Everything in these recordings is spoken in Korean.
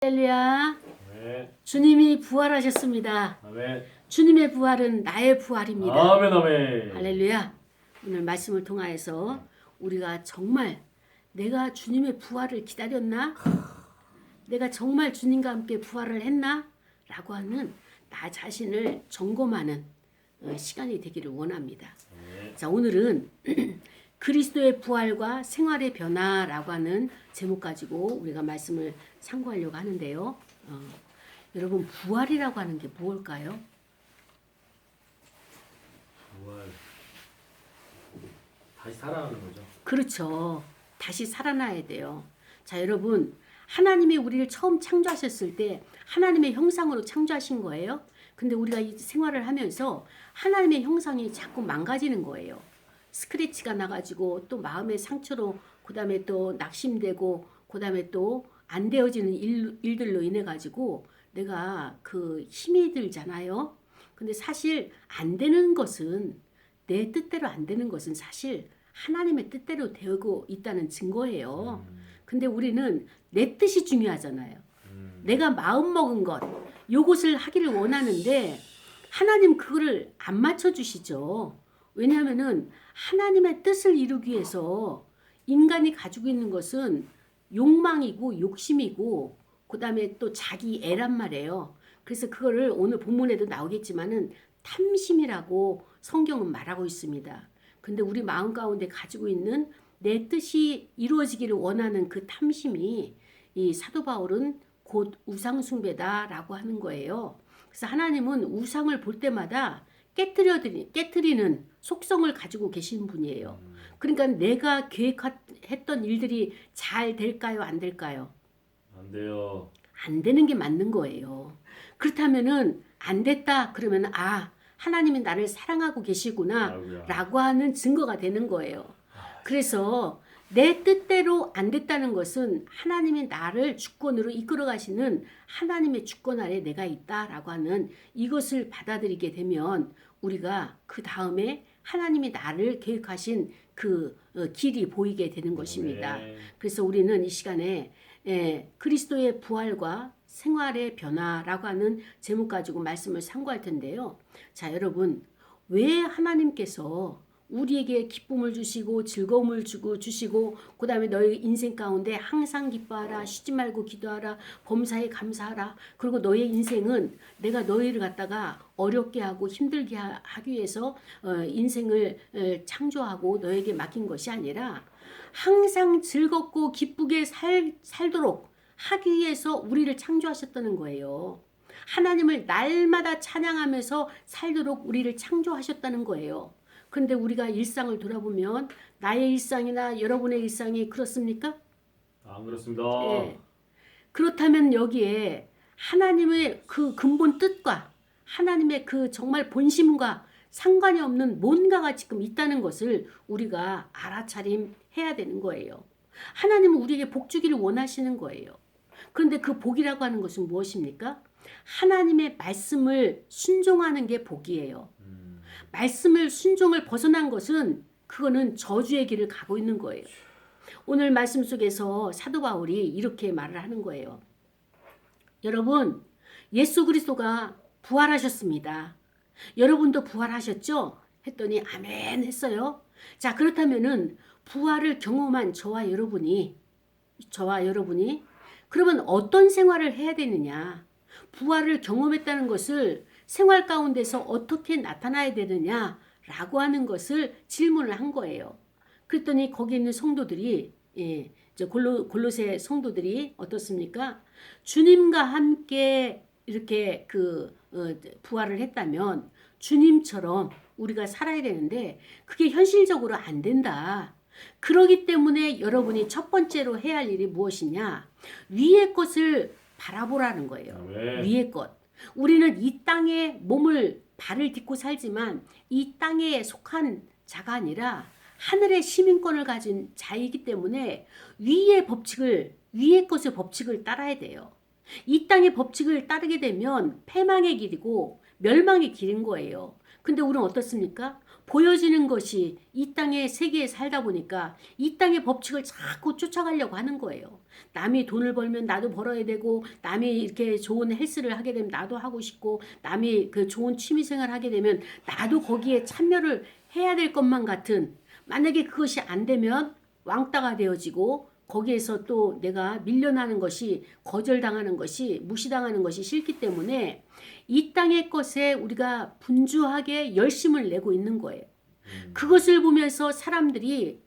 할렐루야. 네. 주님이 부활하셨습니다. 아멘. 주님의 부활은 나의 부활입니다. 아멘 아멘. 할렐루야. 오늘 말씀을 통하여서 우리가 정말 내가 주님의 부활을 기다렸나? 내가 정말 주님과 함께 부활을 했나? 라고 하는 나 자신을 점검하는 시간이 되기를 원합니다. 네. 자, 오늘은 그리스도의 부활과 생활의 변화라고 하는 제목 가지고 우리가 말씀을 상고하려고 하는데요. 여러분, 부활이라고 하는 게 뭘까요? 부활. 다시 살아나는 거죠. 그렇죠. 다시 살아나야 돼요. 자, 여러분, 하나님이 우리를 처음 창조하셨을 때 하나님의 형상으로 창조하신 거예요. 근데 우리가 이 생활을 하면서 하나님의 형상이 자꾸 망가지는 거예요. 스크래치가 나가지고 또 마음의 상처로 그다음에 또 낙심되고 그다음에 또 안 되어지는 일들로 인해 가지고 내가 그 힘이 들잖아요. 근데 사실 안 되는 것은 내 뜻대로 안 되는 것은 사실 하나님의 뜻대로 되고 있다는 증거예요. 근데 우리는 내 뜻이 중요하잖아요. 내가 마음 먹은 것 요것을 하기를 원하는데 하나님 그거를 안 맞춰 주시죠. 왜냐하면은 하나님의 뜻을 이루기 위해서 인간이 가지고 있는 것은 욕망이고 욕심이고 그다음에 또 자기 애란 말이에요. 그래서 그거를 오늘 본문에도 나오겠지만은 탐심이라고 성경은 말하고 있습니다. 근데 우리 마음 가운데 가지고 있는 내 뜻이 이루어지기를 원하는 그 탐심이 이 사도 바울은 곧 우상숭배다라고 하는 거예요. 그래서 하나님은 우상을 볼 때마다 깨트리는 속성을 가지고 계신 분이에요. 그러니까 내가 계획했던 일들이 잘 될까요? 안 될까요? 안 돼요. 안 되는 게 맞는 거예요. 그렇다면은 안 됐다 그러면 하나님이 나를 사랑하고 계시구나 아이고야. 라고 하는 증거가 되는 거예요. 그래서 내 뜻대로 안 됐다는 것은 하나님이 나를 주권으로 이끌어 가시는 하나님의 주권 아래 내가 있다라고 하는 이것을 받아들이게 되면 우리가 그 다음에 하나님이 나를 계획하신 그 길이 보이게 되는 것입니다. 네. 그래서 우리는 이 시간에 그리스도의 부활과 생활의 변화라고 하는 제목 가지고 말씀을 상고할 텐데요. 자, 여러분, 왜 하나님께서 우리에게 기쁨을 주시고 즐거움을 주시고 그 다음에 너희 인생 가운데 항상 기뻐하라, 쉬지 말고 기도하라, 범사에 감사하라. 그리고 너의 인생은 내가 너희를 갖다가 어렵게 하고 힘들게 하기 위해서 인생을 창조하고 너에게 맡긴 것이 아니라 항상 즐겁고 기쁘게 살도록 하기 위해서 우리를 창조하셨다는 거예요. 하나님을 날마다 찬양하면서 살도록 우리를 창조하셨다는 거예요. 근데 우리가 일상을 돌아보면 나의 일상이나 여러분의 일상이 그렇습니까? 안 그렇습니다. 예. 그렇다면 여기에 하나님의 그 근본 뜻과 하나님의 그 정말 본심과 상관이 없는 뭔가가 지금 있다는 것을 우리가 알아차림해야 되는 거예요. 하나님은 우리에게 복 주기를 원하시는 거예요. 그런데 그 복이라고 하는 것은 무엇입니까? 하나님의 말씀을 순종하는 게 복이에요. 말씀을 순종을 벗어난 것은 그거는 저주의 길을 가고 있는 거예요. 오늘 말씀 속에서 사도 바울이 이렇게 말을 하는 거예요. 여러분, 예수 그리스도가 부활하셨습니다. 여러분도 부활하셨죠? 했더니 아멘 했어요. 자, 그렇다면은 부활을 경험한 저와 여러분이 그러면 어떤 생활을 해야 되느냐? 부활을 경험했다는 것을 생활 가운데서 어떻게 나타나야 되느냐라고 하는 것을 질문을 한 거예요. 그랬더니 거기 있는 성도들이 골로새 성도들이 어떻습니까? 주님과 함께 이렇게 부활을 했다면 주님처럼 우리가 살아야 되는데 그게 현실적으로 안 된다. 그러기 때문에 여러분이 첫 번째로 해야 할 일이 무엇이냐? 위의 것을 바라보라는 거예요. 네. 위의 것. 우리는 이 땅에 발을 딛고 살지만 이 땅에 속한 자가 아니라 하늘의 시민권을 가진 자이기 때문에 위의 것의 법칙을 따라야 돼요. 이 땅의 법칙을 따르게 되면 패망의 길이고 멸망의 길인 거예요. 근데 우리는 어떻습니까? 보여지는 것이 이 땅의 세계에 살다 보니까 이 땅의 법칙을 자꾸 쫓아가려고 하는 거예요. 남이 돈을 벌면 나도 벌어야 되고, 남이 이렇게 좋은 헬스를 하게 되면 나도 하고 싶고, 남이 그 좋은 취미생활을 하게 되면 나도 거기에 참여를 해야 될 것만 같은, 만약에 그것이 안 되면 왕따가 되어지고 거기에서 또 내가 밀려나는 것이, 거절당하는 것이, 무시당하는 것이 싫기 때문에 이 땅의 것에 우리가 분주하게 열심을 내고 있는 거예요. 그것을 보면서 사람들이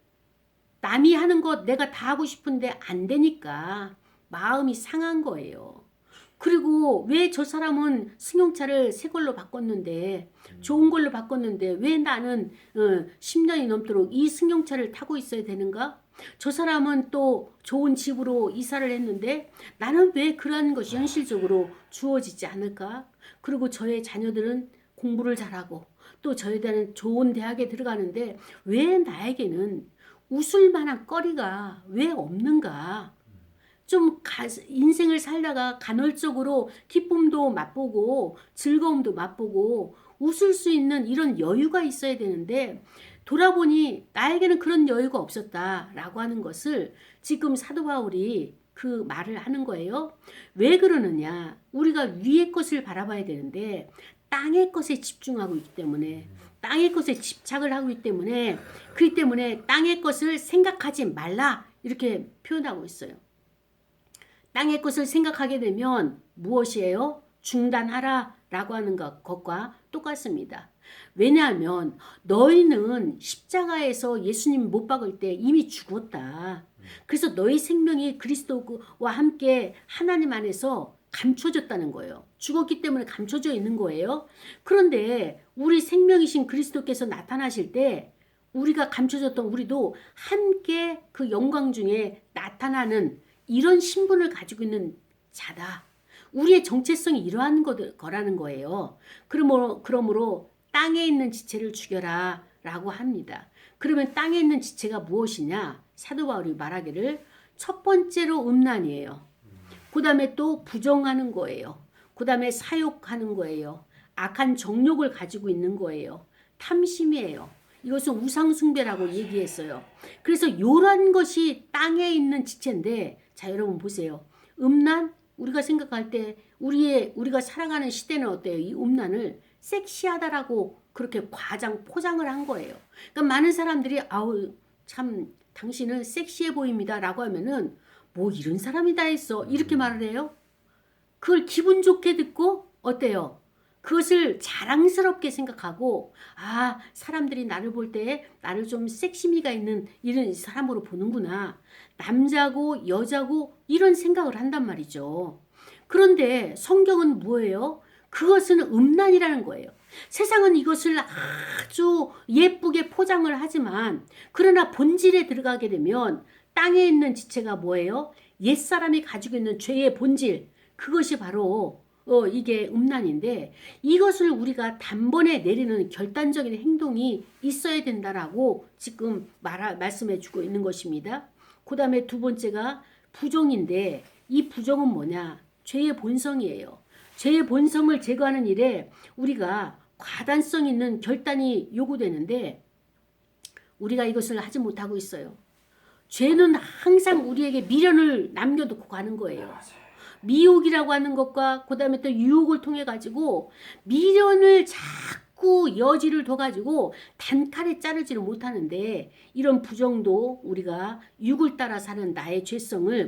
남이 하는 것 내가 다 하고 싶은데 안 되니까 마음이 상한 거예요. 그리고 왜 저 사람은 승용차를 새 걸로 바꿨는데, 좋은 걸로 바꿨는데 왜 나는 10년이 넘도록 이 승용차를 타고 있어야 되는가? 저 사람은 또 좋은 집으로 이사를 했는데 나는 왜 그러한 것이 현실적으로 주어지지 않을까? 그리고 저의 자녀들은 공부를 잘하고 또 저희들은 좋은 대학에 들어가는데 왜 나에게는 웃을 만한 거리가 왜 없는가? 좀 인생을 살다가 간헐적으로 기쁨도 맛보고 즐거움도 맛보고 웃을 수 있는 이런 여유가 있어야 되는데, 돌아보니 나에게는 그런 여유가 없었다라고 하는 것을 지금 사도 바울이 그 말을 하는 거예요. 왜 그러느냐? 우리가 위의 것을 바라봐야 되는데 땅의 것에 집중하고 있기 때문에, 땅의 것에 집착을 하고 있기 때문에, 그렇기 때문에 땅의 것을 생각하지 말라 이렇게 표현하고 있어요. 땅의 것을 생각하게 되면 무엇이에요? 중단하라 라고 하는 것과 똑같습니다. 왜냐하면 너희는 십자가에서 예수님 못 박을 때 이미 죽었다. 그래서 너희 생명이 그리스도와 함께 하나님 안에서 감춰졌다는 거예요. 죽었기 때문에 감춰져 있는 거예요. 그런데 우리 생명이신 그리스도께서 나타나실 때 우리가 감춰졌던 우리도 함께 그 영광 중에 나타나는 이런 신분을 가지고 있는 자다. 우리의 정체성이 이러한 거라는 거예요. 그러므로 땅에 있는 지체를 죽여라 라고 합니다. 그러면 땅에 있는 지체가 무엇이냐? 사도 바울이 말하기를 첫 번째로 음란이에요. 그 다음에 또 부정하는 거예요. 그 다음에 사욕하는 거예요. 악한 정욕을 가지고 있는 거예요. 탐심이에요. 이것은 우상숭배라고 얘기했어요. 그래서 이런 것이 땅에 있는 지체인데, 자 여러분 보세요. 음란, 우리가 생각할 때 우리가 살아가는 시대는 어때요? 이 음란을 섹시하다라고 그렇게 포장을 한 거예요. 그러니까 많은 사람들이 아우 참 당신은 섹시해 보입니다 라고 하면은 뭐 이런 사람이 다 있어 이렇게 말을 해요. 그걸 기분 좋게 듣고 어때요? 그것을 자랑스럽게 생각하고, 아, 사람들이 나를 볼 때 나를 좀 섹시미가 있는 이런 사람으로 보는구나. 남자고 여자고 이런 생각을 한단 말이죠. 그런데 성경은 뭐예요? 그것은 음란이라는 거예요. 세상은 이것을 아주 예쁘게 포장을 하지만, 그러나 본질에 들어가게 되면 땅에 있는 지체가 뭐예요? 옛사람이 가지고 있는 죄의 본질, 그것이 바로 이게 음란인데, 이것을 우리가 단번에 내리는 결단적인 행동이 있어야 된다라고 지금 말씀해 주고 있는 것입니다. 그 다음에 두 번째가 부정인데, 이 부정은 뭐냐? 죄의 본성이에요. 죄의 본성을 제거하는 일에 우리가 과단성 있는 결단이 요구되는데 우리가 이것을 하지 못하고 있어요. 죄는 항상 우리에게 미련을 남겨두고 가는 거예요. 미혹이라고 하는 것과 그 다음에 또 유혹을 통해 가지고 미련을 자꾸 여지를 둬 가지고 단칼에 자르지를 못하는데, 이런 부정도 우리가 육을 따라 사는 나의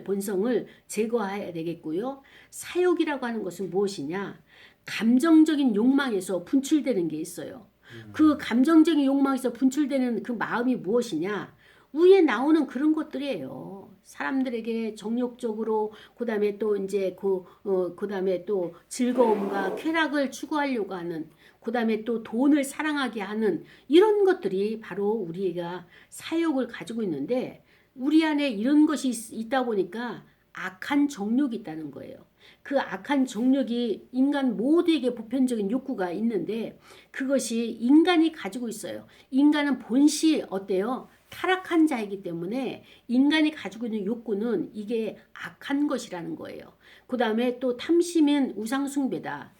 본성을 제거해야 되겠고요. 사욕이라고 하는 것은 무엇이냐? 감정적인 욕망에서 분출되는 게 있어요. 그 감정적인 욕망에서 분출되는 그 마음이 무엇이냐? 위에 나오는 그런 것들이에요. 사람들에게 정욕적으로, 그 다음에 또 이제 그 다음에 또 즐거움과 쾌락을 추구하려고 하는, 그 다음에 또 돈을 사랑하게 하는 이런 것들이 바로 우리가 사욕을 가지고 있는데, 우리 안에 이런 것이 있다 보니까 악한 정욕이 있다는 거예요. 그 악한 정욕이 인간 모두에게 보편적인 욕구가 있는데 그것이 인간이 가지고 있어요. 인간은 본시 어때요? 타락한 자이기 때문에 인간이 가지고 있는 욕구는 이게 악한 것이라는 거예요. 그 다음에 또 탐심은 우상숭배다.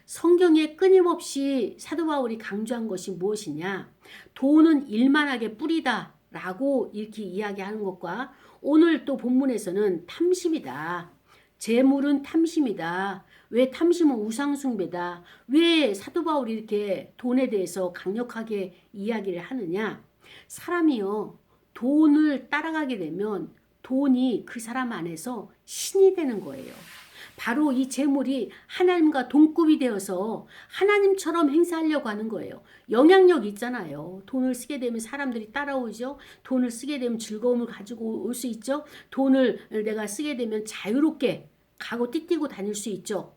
성경에 끊임없이 사도 바울이 강조한 것이 무엇이냐? 돈은 일만하게 뿌리다 라고 이렇게 이야기하는 것과 오늘 또 본문에서는 탐심이다. 재물은 탐심이다. 왜 탐심은 우상숭배다. 왜 사도 바울이 이렇게 돈에 대해서 강력하게 이야기를 하느냐? 사람이요, 돈을 따라가게 되면 돈이 그 사람 안에서 신이 되는 거예요. 바로 이 재물이 하나님과 동급이 되어서 하나님처럼 행사하려고 하는 거예요. 영향력 있잖아요. 돈을 쓰게 되면 사람들이 따라오죠. 돈을 쓰게 되면 즐거움을 가지고 올 수 있죠. 돈을 내가 쓰게 되면 자유롭게 가고 띠뛰고 다닐 수 있죠.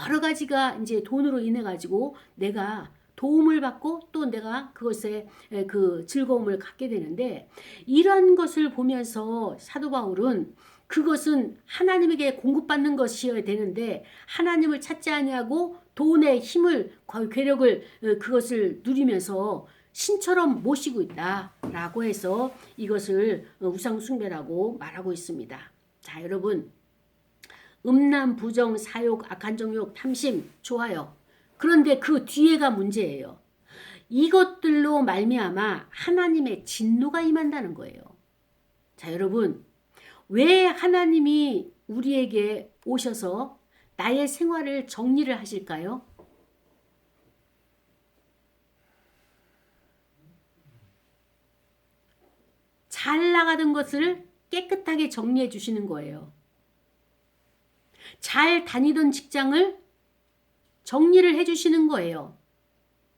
여러 가지가 이제 돈으로 인해 가지고 내가 도움을 받고 또 내가 그것에 그 즐거움을 갖게 되는데, 이러한 것을 보면서 사도 바울은 그것은 하나님에게 공급받는 것이어야 되는데 하나님을 찾지 아니하고 돈의 힘을, 괴력을, 그것을 누리면서 신처럼 모시고 있다라고 해서 이것을 우상 숭배라고 말하고 있습니다. 자, 여러분, 음란, 부정, 사욕, 악한 정욕, 탐심 좋아요. 그런데 그 뒤에가 문제예요. 이것들로 말미암아 하나님의 진노가 임한다는 거예요. 자, 여러분, 왜 하나님이 우리에게 오셔서 나의 생활을 정리를 하실까요? 잘 나가던 것을 깨끗하게 정리해 주시는 거예요. 잘 다니던 직장을 정리를 해 주시는 거예요.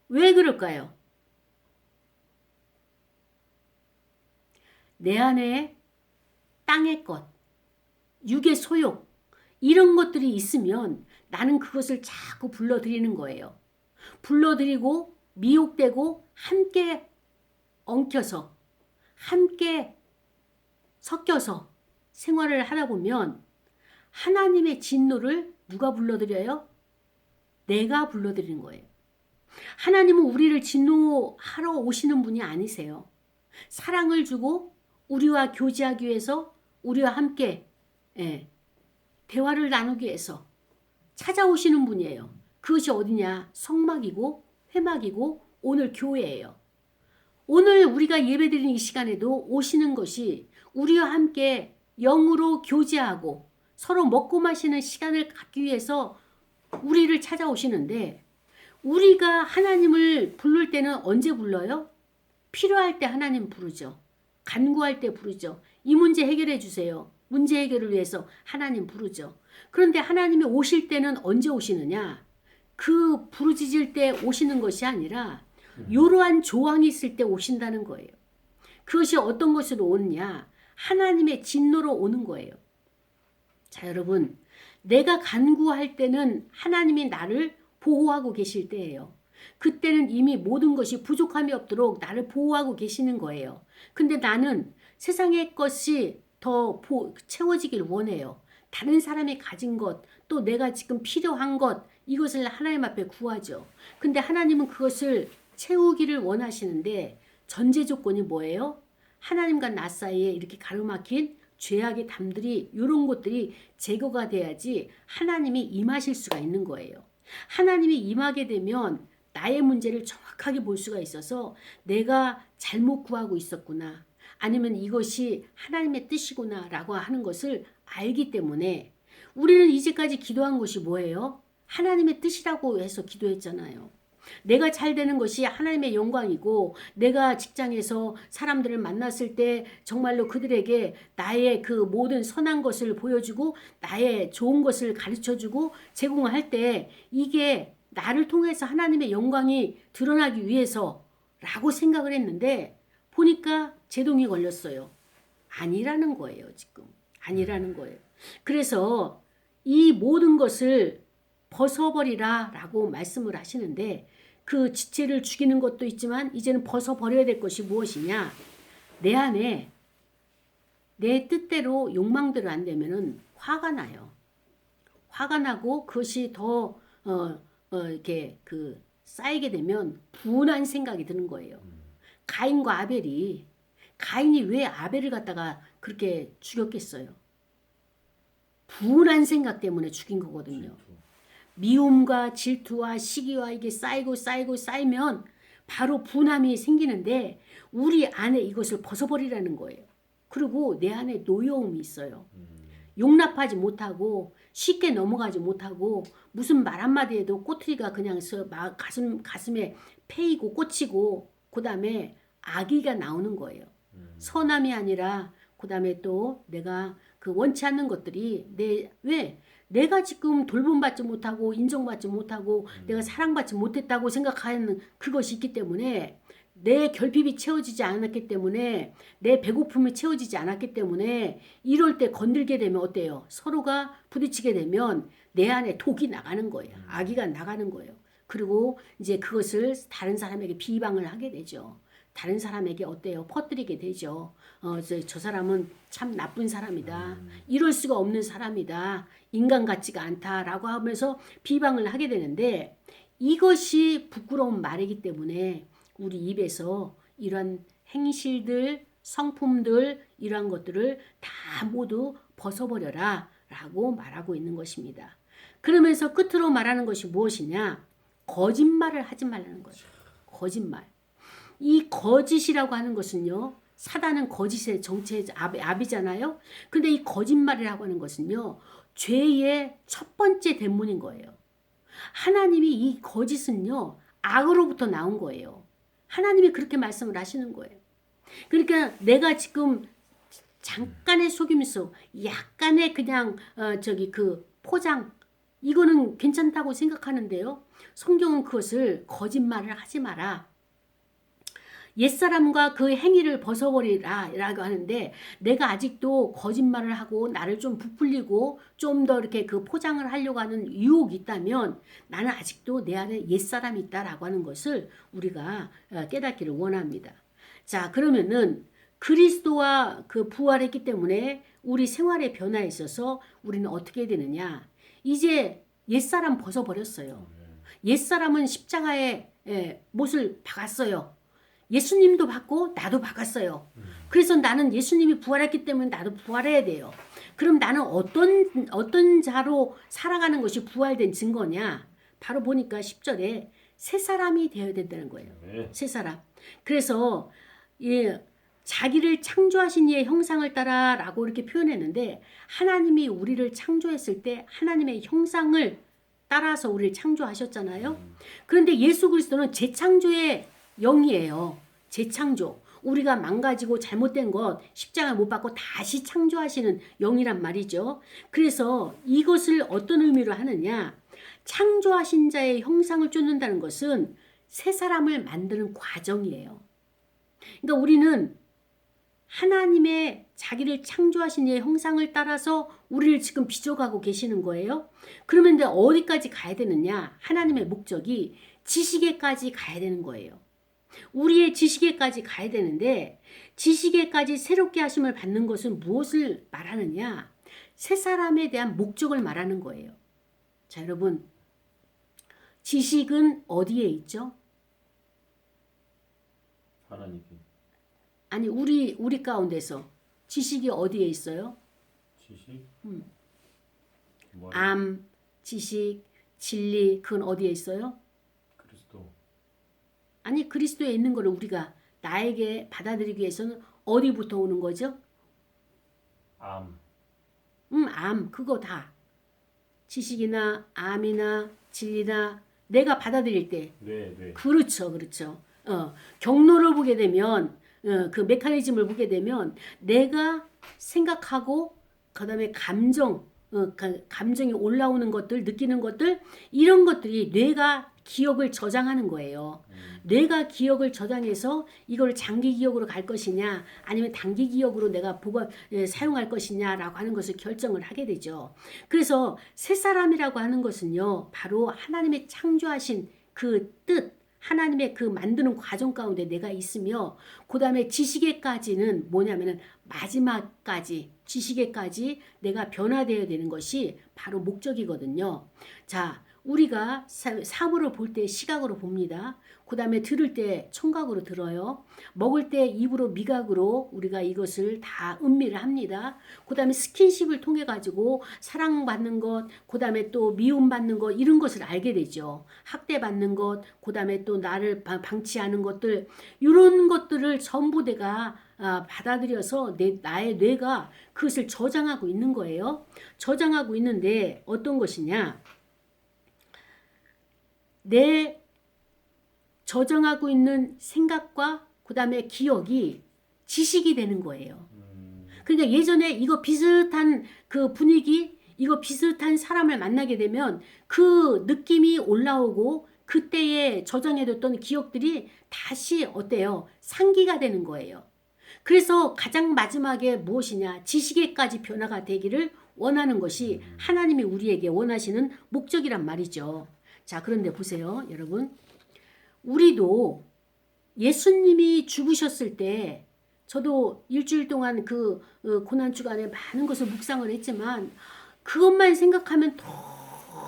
왜 그럴까요? 내 안에 땅의 것, 육의 소욕, 이런 것들이 있으면 나는 그것을 자꾸 불러들이는 거예요. 불러들이고 미혹되고 함께 엉켜서 함께 섞여서 생활을 하다 보면 하나님의 진노를 누가 불러들여요? 내가 불러들이는 거예요. 하나님은 우리를 진노하러 오시는 분이 아니세요. 사랑을 주고 우리와 교제하기 위해서, 우리와 함께 대화를 나누기 위해서 찾아오시는 분이에요. 그것이 어디냐? 성막이고 회막이고 오늘 교회예요. 오늘 우리가 예배드리는 이 시간에도 오시는 것이 우리와 함께 영으로 교제하고 서로 먹고 마시는 시간을 갖기 위해서 우리를 찾아오시는데, 우리가 하나님을 부를 때는 언제 불러요? 필요할 때 하나님 부르죠. 간구할 때 부르죠. 이 문제 해결해 주세요. 문제 해결을 위해서 하나님 부르죠. 그런데 하나님이 오실 때는 언제 오시느냐? 그 부르짖을 때 오시는 것이 아니라 이러한 조항이 있을 때 오신다는 거예요. 그것이 어떤 것으로 오느냐? 하나님의 진노로 오는 거예요. 자, 여러분, 내가 간구할 때는 하나님이 나를 보호하고 계실 때예요. 그때는 이미 모든 것이 부족함이 없도록 나를 보호하고 계시는 거예요. 근데 나는 세상의 것이 더 채워지길 원해요. 다른 사람이 가진 것, 또 내가 지금 필요한 것, 이것을 하나님 앞에 구하죠. 근데 하나님은 그것을 채우기를 원하시는데 전제 조건이 뭐예요? 하나님과 나 사이에 이렇게 가로막힌 죄악의 담들이, 이런 것들이 제거가 돼야지 하나님이 임하실 수가 있는 거예요. 하나님이 임하게 되면 나의 문제를 정확하게 볼 수가 있어서 내가 잘못 구하고 있었구나, 아니면 이것이 하나님의 뜻이구나 라고 하는 것을 알기 때문에, 우리는 이제까지 기도한 것이 뭐예요? 하나님의 뜻이라고 해서 기도했잖아요. 내가 잘 되는 것이 하나님의 영광이고, 내가 직장에서 사람들을 만났을 때 정말로 그들에게 나의 그 모든 선한 것을 보여주고 나의 좋은 것을 가르쳐주고 제공할 때 이게 나를 통해서 하나님의 영광이 드러나기 위해서라고 생각을 했는데, 보니까 제동이 걸렸어요. 아니라는 거예요. 지금 아니라는 거예요. 그래서 이 모든 것을 벗어버리라 라고 말씀을 하시는데, 그 지체를 죽이는 것도 있지만 이제는 벗어버려야 될 것이 무엇이냐? 내 안에 내 뜻대로 욕망대로 안 되면은 화가 나요. 화가 나고 그것이 더 이렇게 쌓이게 되면 분한 생각이 드는 거예요. 가인과 아벨이, 가인이 왜 아벨을 갖다가 그렇게 죽였겠어요? 분한 생각 때문에 죽인 거거든요. 미움과 질투와 시기와 이게 쌓이면 바로 분함이 생기는데 우리 안에 이것을 벗어버리라는 거예요. 그리고 내 안에 노여움이 있어요. 용납하지 못하고 쉽게 넘어가지 못하고 무슨 말 한마디에도 꼬투리가 그냥 막 가슴에 패이고 꽂히고 그 다음에 악의가 나오는 거예요. 선함이 아니라 그 다음에 또 내가 그 원치 않는 것들이 왜 내가 지금 돌봄받지 못하고 인정받지 못하고 내가 사랑받지 못했다고 생각하는 그것이 있기 때문에 내 결핍이 채워지지 않았기 때문에 내 배고픔이 채워지지 않았기 때문에 이럴 때 건들게 되면 어때요? 서로가 부딪히게 되면 내 안에 독이 나가는 거예요. 악의가 나가는 거예요. 그리고 이제 그것을 다른 사람에게 비방을 하게 되죠. 다른 사람에게 어때요? 퍼뜨리게 되죠. 저 사람은 참 나쁜 사람이다. 이럴 수가 없는 사람이다. 인간 같지가 않다라고 하면서 비방을 하게 되는데 이것이 부끄러운 말이기 때문에 우리 입에서 이런 행실들, 성품들 이러한 것들을 다 모두 벗어버려라 라고 말하고 있는 것입니다. 그러면서 끝으로 말하는 것이 무엇이냐? 거짓말을 하지 말라는 거예요. 거짓말. 이 거짓이라고 하는 것은요. 사단은 거짓의 정체의 압이잖아요. 근데 이 거짓말이라고 하는 것은요. 죄의 첫 번째 대문인 거예요. 하나님이 이 거짓은요. 악으로부터 나온 거예요. 하나님이 그렇게 말씀을 하시는 거예요. 그러니까 내가 지금 잠깐의 속임수, 약간의 그냥 그 포장 이거는 괜찮다고 생각하는데요. 성경은 그것을 거짓말을 하지 마라. 옛사람과 그 행위를 벗어버리라 라고 하는데 내가 아직도 거짓말을 하고 나를 좀 부풀리고 좀 더 이렇게 그 포장을 하려고 하는 유혹이 있다면 나는 아직도 내 안에 옛사람이 있다라고 하는 것을 우리가 깨닫기를 원합니다. 자, 그러면은 그리스도와 그 부활했기 때문에 우리 생활의 변화에 있어서 우리는 어떻게 되느냐? 이제 옛사람 벗어버렸어요. 옛사람은 십자가에 못을 박았어요. 예수님도 받고 나도 박았어요. 그래서 나는 예수님이 부활했기 때문에 나도 부활해야 돼요. 그럼 나는 어떤 자로 살아가는 것이 부활된 증거냐? 바로 보니까 10절에 새 사람이 되어야 된다는 거예요. 새 사람. 그래서 자기를 창조하신 이의 형상을 따라라고 이렇게 표현했는데 하나님이 우리를 창조했을 때 하나님의 형상을 따라서 우리를 창조하셨잖아요. 그런데 예수 그리스도는 재창조의 영이에요. 재창조. 우리가 망가지고 잘못된 것 십자가 못 받고 다시 창조하시는 영이란 말이죠. 그래서 이것을 어떤 의미로 하느냐? 창조하신 자의 형상을 쫓는다는 것은 새 사람을 만드는 과정이에요. 그러니까 우리는 하나님의 자기를 창조하신 이의 형상을 따라서 우리를 지금 빚어가고 계시는 거예요. 그러면 어디까지 가야 되느냐? 하나님의 목적이 지식에까지 가야 되는 거예요. 우리의 지식에까지 가야 되는데 지식에까지 새롭게 하심을 받는 것은 무엇을 말하느냐? 새 사람에 대한 목적을 말하는 거예요. 자, 여러분, 지식은 어디에 있죠? 하나님. 아니 우리 가운데서 지식이 어디에 있어요? 지식? 암, 지식, 진리 그건 어디에 있어요? 그리스도. 아니 그리스도에 있는 거를 우리가 나에게 받아들이기 위해서는 어디부터 오는 거죠? 암. 암 그거 다 지식이나 암이나 진리나 내가 받아들일 때 네. 그렇죠. 경로를 보게 되면 그 메커니즘을 보게 되면 내가 생각하고 그다음에 감정이 올라오는 것들 느끼는 것들 이런 것들이 뇌가 기억을 저장하는 거예요. 뇌가 기억을 저장해서 이걸 장기 기억으로 갈 것이냐 아니면 단기 기억으로 내가 사용할 것이냐라고 하는 것을 결정을 하게 되죠. 그래서 새 사람이라고 하는 것은요. 바로 하나님의 창조하신 그 뜻 하나님의 그 만드는 과정 가운데 내가 있으며 그 다음에 지식에까지는 뭐냐면은 마지막까지 지식에까지 내가 변화되어야 되는 것이 바로 목적이거든요. 자, 우리가 사물을 볼 때 시각으로 봅니다. 그 다음에 들을 때 청각으로 들어요. 먹을 때 입으로 미각으로 우리가 이것을 다 음미를 합니다. 그 다음에 스킨십을 통해 가지고 사랑받는 것, 그 다음에 또 미움받는 것, 이런 것을 알게 되죠. 학대받는 것, 그 다음에 또 나를 방치하는 것들, 이런 것들을 전부 내가 받아들여서 나의 뇌가 그것을 저장하고 있는 거예요. 저장하고 있는데 어떤 것이냐? 내 저장하고 있는 생각과 그 다음에 기억이 지식이 되는 거예요. 그러니까 예전에 이거 비슷한 그 분위기, 이거 비슷한 사람을 만나게 되면 그 느낌이 올라오고 그때에 저장해뒀던 기억들이 다시 어때요? 상기가 되는 거예요. 그래서 가장 마지막에 무엇이냐? 지식에까지 변화가 되기를 원하는 것이 하나님이 우리에게 원하시는 목적이란 말이죠. 자, 그런데 보세요, 여러분. 우리도 예수님이 죽으셨을 때 저도 일주일 동안 그 고난주간에 많은 것을 묵상을 했지만 그것만 생각하면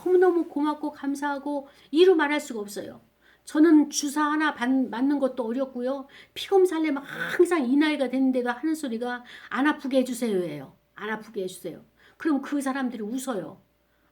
너무너무 고맙고 감사하고 이루 말할 수가 없어요. 저는 주사 하나 맞는 것도 어렵고요. 피검사를 하려면 항상 이 나이가 됐는데도 하는 소리가 안 아프게 해주세요예요. 안 아프게 해주세요. 그럼 그 사람들이 웃어요.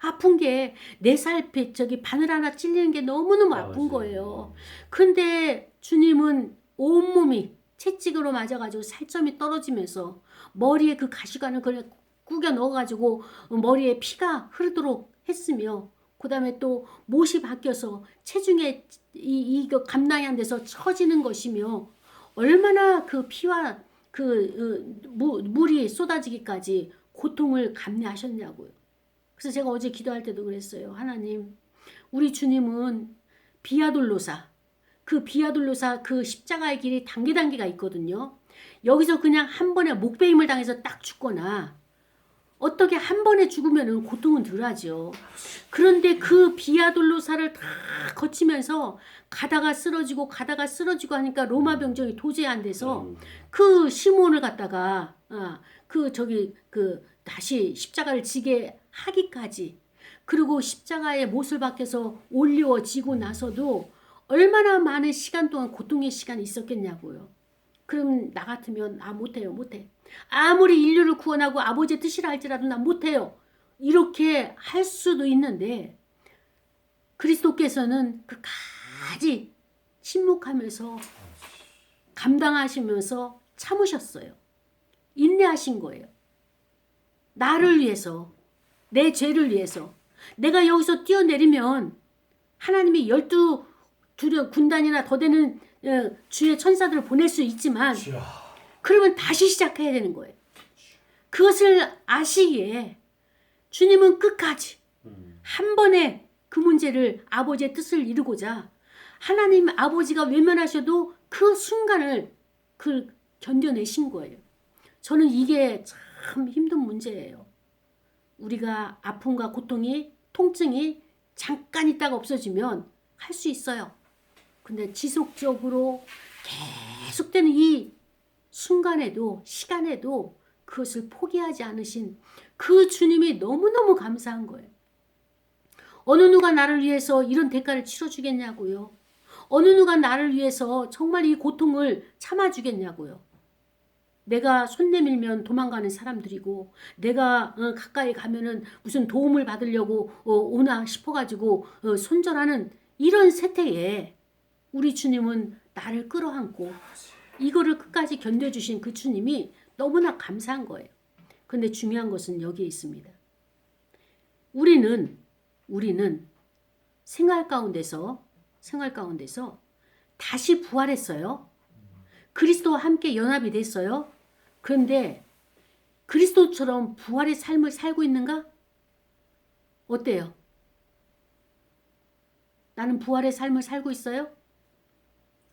아픈 게 내 살 저기 바늘 하나 찔리는 게 너무너무 아픈 거예요. 근데 주님은 온몸이 채찍으로 맞아가지고 살점이 떨어지면서 머리에 그 가시관을 그냥 구겨 넣어가지고 머리에 피가 흐르도록 했으며 그 다음에 또 못이 바뀌어서 체중에 이거 감당이 안 돼서 처지는 것이며 얼마나 그 피와 그 물이 쏟아지기까지 고통을 감내하셨냐고요. 그래서 제가 어제 기도할 때도 그랬어요. 하나님, 우리 주님은 비아돌로사, 그 비아돌로사 그 십자가의 길이 단계가 있거든요. 여기서 그냥 한 번에 목베임을 당해서 딱 죽거나 어떻게 한 번에 죽으면 고통은 덜하죠. 그런데 그 비아돌로사를 다 거치면서 가다가 쓰러지고 하니까 로마 병정이 도저히 안 돼서 그 시몬을 갖다가 다시 십자가를 지게 하기까지, 그리고 십자가에 못을 박혀서 올려지고 나서도 얼마나 많은 시간 동안 고통의 시간이 있었겠냐고요. 그럼 나 같으면 못해. 아무리 인류를 구원하고 아버지의 뜻이라 할지라도 난 못해요. 이렇게 할 수도 있는데 그리스도께서는 끝까지 침묵하면서 감당하시면서 참으셨어요. 인내하신 거예요. 나를 위해서, 내 죄를 위해서. 내가 여기서 뛰어내리면 하나님이 12 군단이나 더 되는 주의 천사들을 보낼 수 있지만 그러면 다시 시작해야 되는 거예요. 그것을 아시기에 주님은 끝까지 한 번에 그 문제를 아버지의 뜻을 이루고자 하나님 아버지가 외면하셔도 그 순간을 견뎌내신 거예요. 저는 이게 참 힘든 문제예요. 우리가 아픔과 고통이, 통증이 잠깐 있다가 없어지면 할 수 있어요. 근데 지속적으로 계속되는 이 순간에도, 시간에도 그것을 포기하지 않으신 그 주님이 너무너무 감사한 거예요. 어느 누가 나를 위해서 이런 대가를 치러주겠냐고요. 어느 누가 나를 위해서 정말 이 고통을 참아주겠냐고요. 내가 손 내밀면 도망가는 사람들이고 내가 가까이 가면은 무슨 도움을 받으려고 오나 싶어가지고 손절하는 이런 세태에 우리 주님은 나를 끌어안고 이거를 끝까지 견뎌주신 그 주님이 너무나 감사한 거예요. 근데 중요한 것은 여기에 있습니다. 우리는 생활 가운데서 다시 부활했어요. 그리스도와 함께 연합이 됐어요. 그런데 그리스도처럼 부활의 삶을 살고 있는가? 어때요? 나는 부활의 삶을 살고 있어요?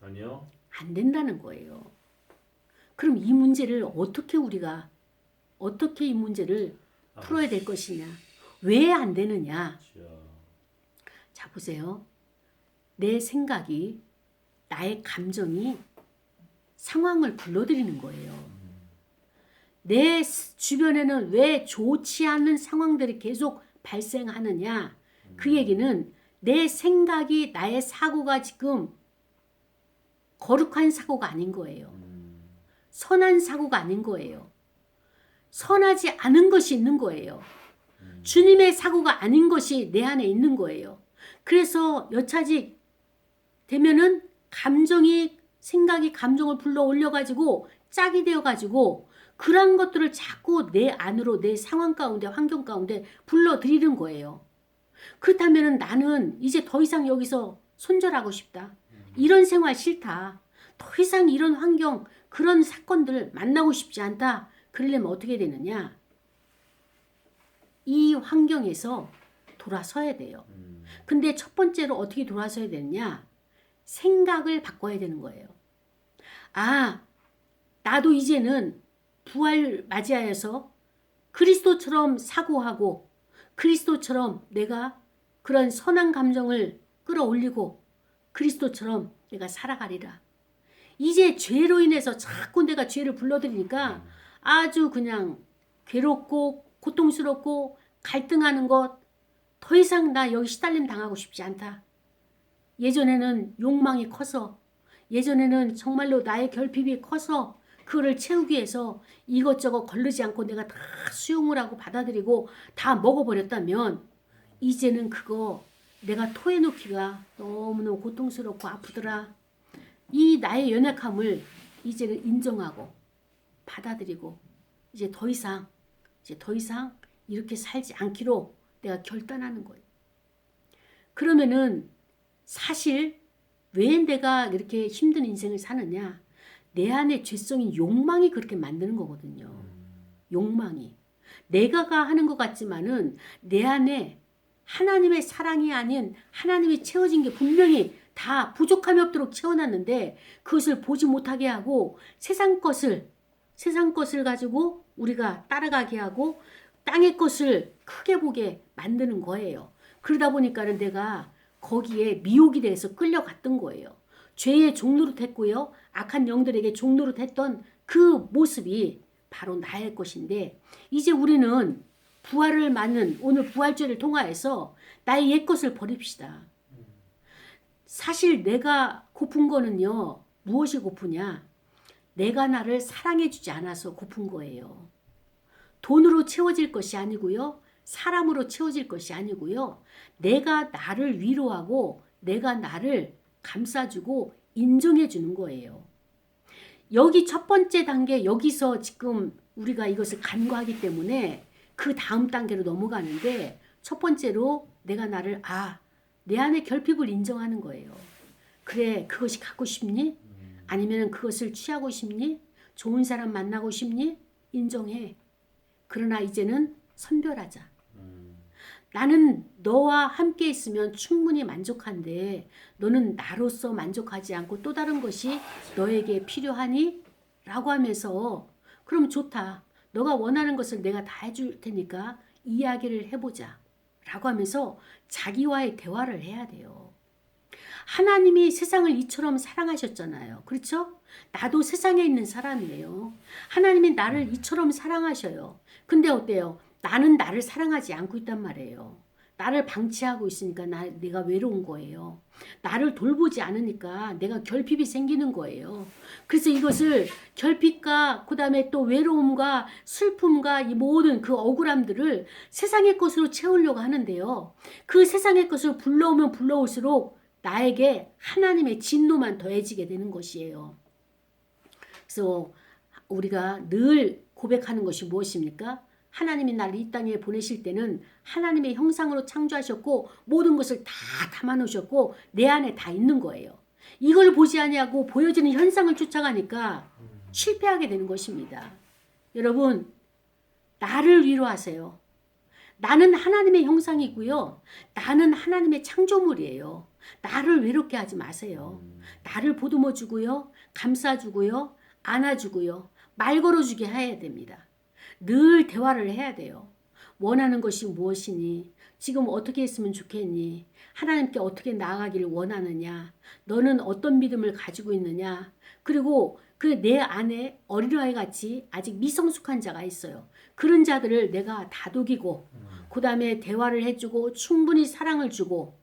아니요. 안 된다는 거예요. 그럼 이 문제를 어떻게 이 문제를 풀어야 될 것이냐? 왜 안 되느냐? 자, 보세요. 내 생각이, 나의 감정이 상황을 불러들이는 거예요. 내 주변에는 왜 좋지 않은 상황들이 계속 발생하느냐? 그 얘기는 내 생각이 나의 사고가 지금 거룩한 사고가 아닌 거예요. 선한 사고가 아닌 거예요. 선하지 않은 것이 있는 거예요. 주님의 사고가 아닌 것이 내 안에 있는 거예요. 그래서 여차직 되면은 감정이 생각이 감정을 불러 올려가지고 짝이 되어가지고 그런 것들을 자꾸 내 안으로 내 상황 가운데 환경 가운데 불러들이는 거예요. 그렇다면 나는 이제 더 이상 여기서 손절하고 싶다. 이런 생활 싫다. 더 이상 이런 환경 그런 사건들 만나고 싶지 않다. 그러려면 어떻게 되느냐? 이 환경에서 돌아서야 돼요. 근데 첫 번째로 어떻게 돌아서야 되느냐? 생각을 바꿔야 되는 거예요. 아, 나도 이제는 부활 맞이하여서 그리스도처럼 사고하고 그리스도처럼 내가 그런 선한 감정을 끌어올리고 그리스도처럼 내가 살아가리라. 이제 죄로 인해서 자꾸 내가 죄를 불러들이니까 아주 그냥 괴롭고 고통스럽고 갈등하는 것 더 이상 나 여기 시달림 당하고 싶지 않다. 예전에는 욕망이 커서 예전에는 정말로 나의 결핍이 커서 그거를 채우기 위해서 이것저것 거르지 않고 내가 다 수용을 하고 받아들이고 다 먹어버렸다면 이제는 그거 내가 토해놓기가 너무너무 고통스럽고 아프더라. 이 나의 연약함을 이제는 인정하고 받아들이고 이제 더 이상 이렇게 살지 않기로 내가 결단하는 거예요. 그러면은 사실 왜 내가 이렇게 힘든 인생을 사느냐? 내 안에 죄성인 욕망이 그렇게 만드는 거거든요. 욕망이. 내가가 하는 것 같지만은 내 안에 하나님의 사랑이 아닌 하나님이 채워진 게 분명히 다 부족함이 없도록 채워놨는데 그것을 보지 못하게 하고 세상 것을 가지고 우리가 따라가게 하고 땅의 것을 크게 보게 만드는 거예요. 그러다 보니까는 내가 거기에 미혹이 돼서 끌려갔던 거예요. 죄의 종노릇했고요. 악한 영들에게 종노릇했던 그 모습이 바로 나의 것인데 이제 우리는 부활을 맞는 오늘 부활절을 통하여서 나의 옛 것을 버립시다. 사실 내가 고픈 거는요. 무엇이 고프냐? 내가 나를 사랑해 주지 않아서 고픈 거예요. 돈으로 채워질 것이 아니고요. 사람으로 채워질 것이 아니고요. 내가 나를 위로하고 내가 나를 감싸주고 인정해 주는 거예요. 여기 첫 번째 단계 여기서 지금 우리가 이것을 간과하기 때문에 그 다음 단계로 넘어가는데 첫 번째로 내가 나를 내 안에 결핍을 인정하는 거예요. 그래 그것이 갖고 싶니? 아니면 그것을 취하고 싶니? 좋은 사람 만나고 싶니? 인정해. 그러나 이제는 선별하자. 나는 너와 함께 있으면 충분히 만족한데 너는 나로서 만족하지 않고 또 다른 것이 너에게 필요하니? 라고 하면서 그럼 좋다. 너가 원하는 것을 내가 다 해줄 테니까 이야기를 해보자. 라고 하면서 자기와의 대화를 해야 돼요. 하나님이 세상을 이처럼 사랑하셨잖아요. 그렇죠? 나도 세상에 있는 사람이에요. 하나님이 나를 이처럼 사랑하셔요. 근데 어때요? 나는 나를 사랑하지 않고 있단 말이에요. 나를 방치하고 있으니까 내가 외로운 거예요. 나를 돌보지 않으니까 내가 결핍이 생기는 거예요. 그래서 이것을 결핍과 그다음에 또 외로움과 슬픔과 이 모든 그 억울함들을 세상의 것으로 채우려고 하는데요. 그 세상의 것을 불러오면 불러올수록 나에게 하나님의 진노만 더해지게 되는 것이에요. 그래서 우리가 늘 고백하는 것이 무엇입니까? 하나님이 나를 이 땅에 보내실 때는 하나님의 형상으로 창조하셨고 모든 것을 다 담아놓으셨고 내 안에 다 있는 거예요. 이걸 보지 아니하고 보여지는 현상을 쫓아가니까 실패하게 되는 것입니다. 여러분, 나를 위로하세요. 나는 하나님의 형상이고요. 나는 하나님의 창조물이에요. 나를 외롭게 하지 마세요. 나를 보듬어 주고요. 감싸 주고요. 안아 주고요. 말 걸어 주게 해야 됩니다. 늘 대화를 해야 돼요. 원하는 것이 무엇이니? 지금 어떻게 했으면 좋겠니? 하나님께 어떻게 나아가기를 원하느냐? 너는 어떤 믿음을 가지고 있느냐? 그리고 그 내 안에 어린아이 같이 아직 미성숙한 자가 있어요. 그런 자들을 내가 다독이고 그 다음에 대화를 해주고 충분히 사랑을 주고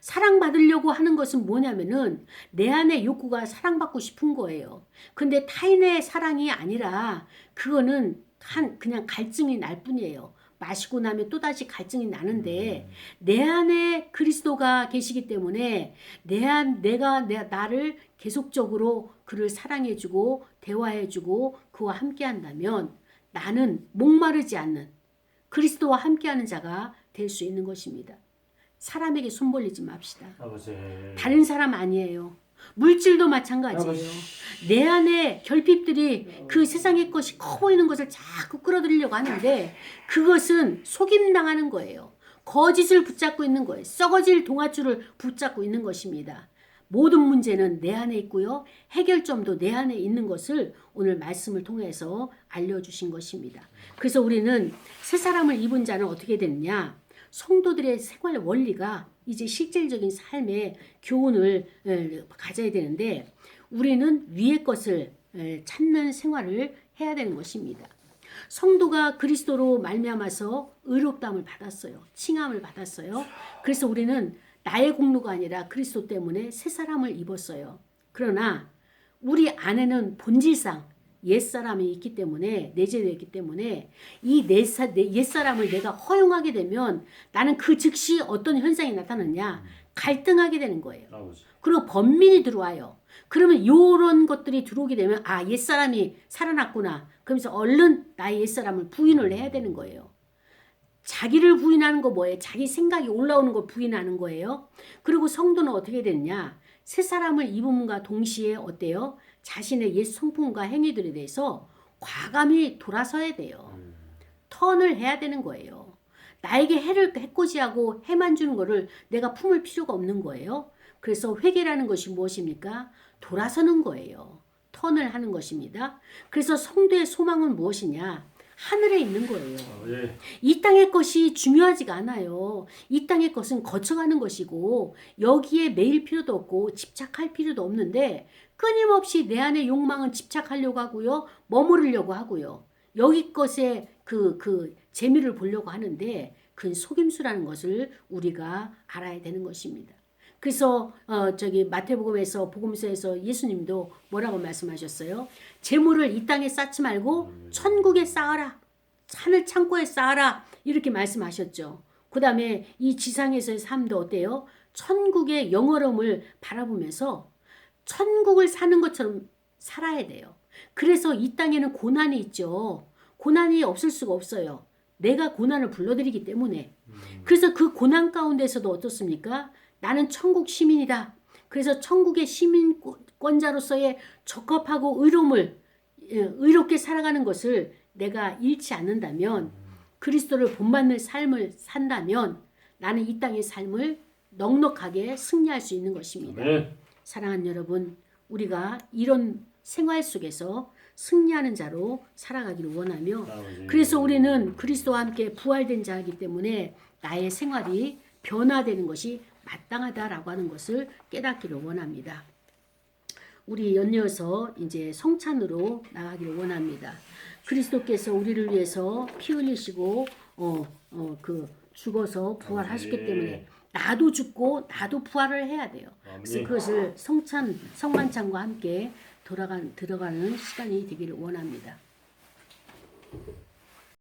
사랑받으려고 하는 것은 뭐냐면은 내 안에 욕구가 사랑받고 싶은 거예요. 근데 타인의 사랑이 아니라 그거는 그냥 갈증이 날 뿐이에요. 마시고 나면 또다시 갈증이 나는데 내 안에 그리스도가 계시기 때문에 나를 계속적으로 그를 사랑해주고 대화해주고 그와 함께한다면 나는 목마르지 않는 그리스도와 함께하는 자가 될 수 있는 것입니다. 사람에게 손 벌리지 맙시다. 아버지. 다른 사람 아니에요. 물질도 마찬가지예요. 내 안에 결핍들이 그 세상의 것이 커 보이는 것을 자꾸 끌어들이려고 하는데 그것은 속임당하는 거예요. 거짓을 붙잡고 있는 거예요. 썩어질 동아줄을 붙잡고 있는 것입니다. 모든 문제는 내 안에 있고요. 해결점도 내 안에 있는 것을 오늘 말씀을 통해서 알려주신 것입니다. 그래서 우리는 새 사람을 입은 자는 어떻게 되느냐? 성도들의 생활 원리가 이제 실질적인 삶의 교훈을 가져야 되는데 우리는 위의 것을 찾는 생활을 해야 되는 것입니다. 성도가 그리스도로 말미암아서 의롭다함을 받았어요. 칭함을 받았어요. 그래서 우리는 나의 공로가 아니라 그리스도 때문에 새 사람을 입었어요. 그러나 우리 안에는 본질상 옛사람이 있기 때문에 내재되어 있기 때문에 이 옛사람을 내가 허용하게 되면 나는 그 즉시 어떤 현상이 나타나냐 갈등하게 되는 거예요. 아버지. 그리고 번민이 들어와요. 그러면 이런 것들이 들어오게 되면 아 옛사람이 살아났구나. 그러면서 얼른 나의 옛사람을 부인을 해야 되는 거예요. 자기를 부인하는 거 뭐예요? 자기 생각이 올라오는 걸 부인하는 거예요. 그리고 성도는 어떻게 됐냐? 새 사람을 입음과 동시에 어때요? 자신의 옛 성품과 행위들에 대해서 과감히 돌아서야 돼요. 턴을 해야 되는 거예요. 나에게 해를 해코지하고 해만 주는 거를 내가 품을 필요가 없는 거예요. 그래서 회개라는 것이 무엇입니까? 돌아서는 거예요. 턴을 하는 것입니다. 그래서 성도의 소망은 무엇이냐? 하늘에 있는 거예요. 예. 이 땅의 것이 중요하지가 않아요. 이 땅의 것은 거쳐가는 것이고 여기에 매일 필요도 없고 집착할 필요도 없는데 끊임없이 내 안의 욕망은 집착하려고 하고요. 머무르려고 하고요. 여기 것에 그 재미를 보려고 하는데 그건 속임수라는 것을 우리가 알아야 되는 것입니다. 그래서 마태복음에서 복음서에서 예수님도 뭐라고 말씀하셨어요? 재물을 이 땅에 쌓지 말고 천국에 쌓아라. 하늘 창고에 쌓아라. 이렇게 말씀하셨죠. 그 다음에 이 지상에서의 삶도 어때요? 천국의 영원함을 바라보면서 천국을 사는 것처럼 살아야 돼요. 그래서 이 땅에는 고난이 있죠. 고난이 없을 수가 없어요. 내가 고난을 불러들이기 때문에. 그래서 그 고난 가운데서도 어떻습니까? 나는 천국 시민이다. 그래서 천국의 시민권자로서의 적합하고 의롭게 살아가는 것을 내가 잃지 않는다면 그리스도를 본받는 삶을 산다면 나는 이 땅의 삶을 넉넉하게 승리할 수 있는 것입니다. 네. 사랑하는 여러분, 우리가 이런 생활 속에서 승리하는 자로 살아가기를 원하며 그래서 우리는 그리스도와 함께 부활된 자이기 때문에 나의 생활이 변화되는 것이 마땅하다라고 하는 것을 깨닫기를 원합니다. 우리 연이어서 이제 성찬으로 나가기를 원합니다. 그리스도께서 우리를 위해서 피 흘리시고 죽어서 부활하셨기 때문에 나도 죽고 나도 부활을 해야 돼요. 그래서 그것을 성만찬과 함께 들어가는 시간이 되기를 원합니다.